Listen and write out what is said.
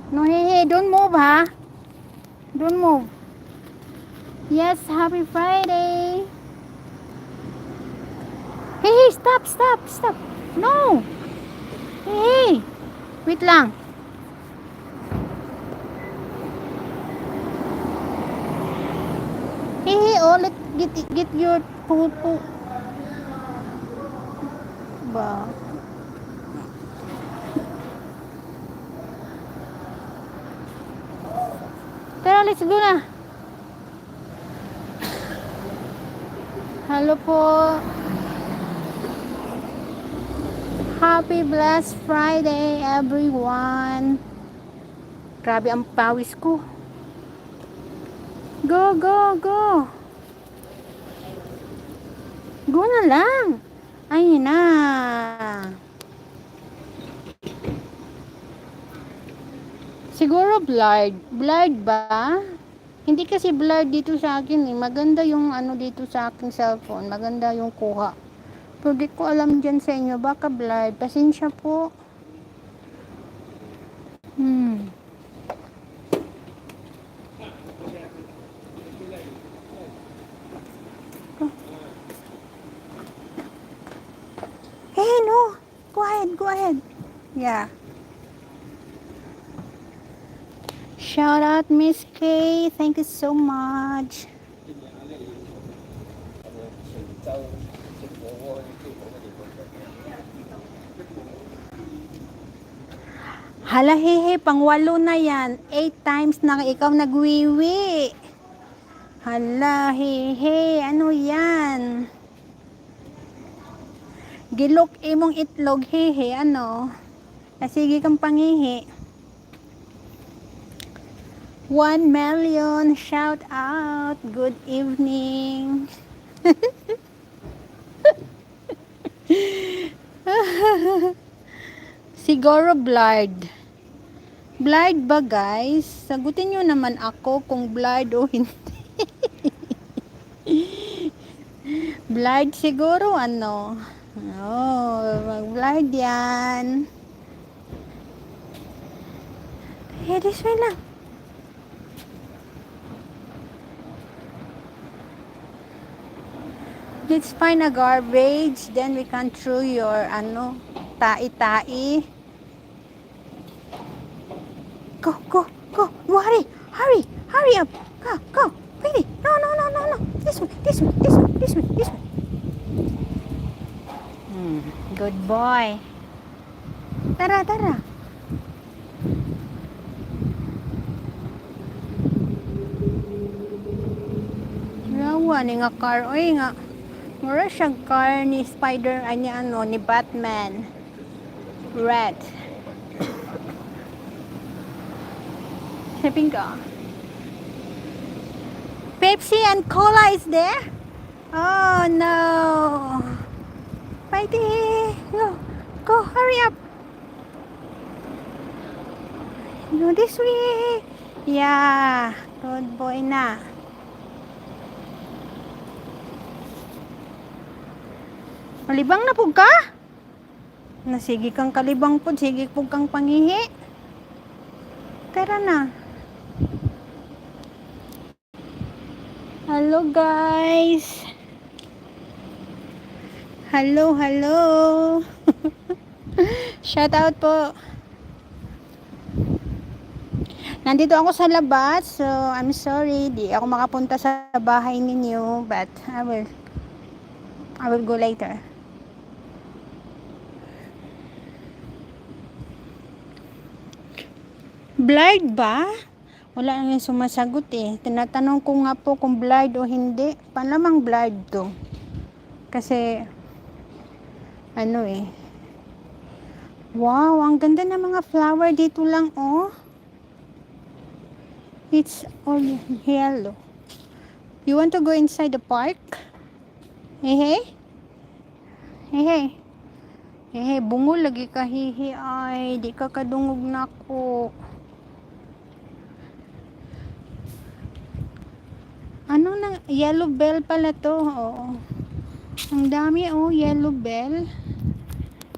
No, hey, don't move, ha? Don't move. Yes, happy Friday. Hey, stop. No. Hey, wait lang. Hey, oh, get your poo ba. Tara, let's go na. Hello po. Happy blessed Friday, everyone. Grabe ang pawis ko. Go. Go na lang. Ayun na. Siguro blurred. Blurred ba? Hindi kasi blurred dito sa akin eh. Maganda yung ano dito sa aking cellphone. Maganda yung kuha. Pero di ko alam dyan sa inyo. Baka blurred. Pasensya po. Hey, no. Go ahead. Yeah. Shout out Miss K. Thank you so much. Hala, hehe, pangwalo na yan. 8 times na ikaw nagwiwi. Hala, hehe, ano yan? Gilok imong itlog, hehe, ano? Sige kang pangihi. 1 million, shout out. Good evening. Siguro blurred. Blurred ba guys? Sagutin nyo naman ako kung blurred o hindi. Blurred siguro ano? Mag-blurred yan. Hey, this way lang. Let's find a garbage, then we can throw your ano, tai-tai. Go. Hurry up. Go. Really? No. This way. Good boy. Tara. Yawa ni nga car. Oy nga. Mura siyang car ni Spider, ni Batman. Red. Shipping ka. Pepsi and cola is there? Oh no. Fighting. Go, hurry up. No, this way. Yeah. Good boy na. Malibang na pug ka? Nasige kang kalibang po, sige pug kang pangihi. Tara na. Hello guys. Hello. Shout out po. Nandito ako sa labas, so I'm sorry, di ako makapunta sa bahay ninyo, but I will go later. Blurred ba? Wala nang sumasagot eh. Tinatanong ko nga po kung blurred o hindi. Palamang blurred to. Kasi, ano eh. Wow, ang ganda ng mga flower dito lang oh. It's all yellow. You want to go inside the park? Hey. Bungol lagi ka hihi ay. Di ka kadungog na ko. Ano na, yellow bell pala to. Oo. Ang dami oh, yellow bell.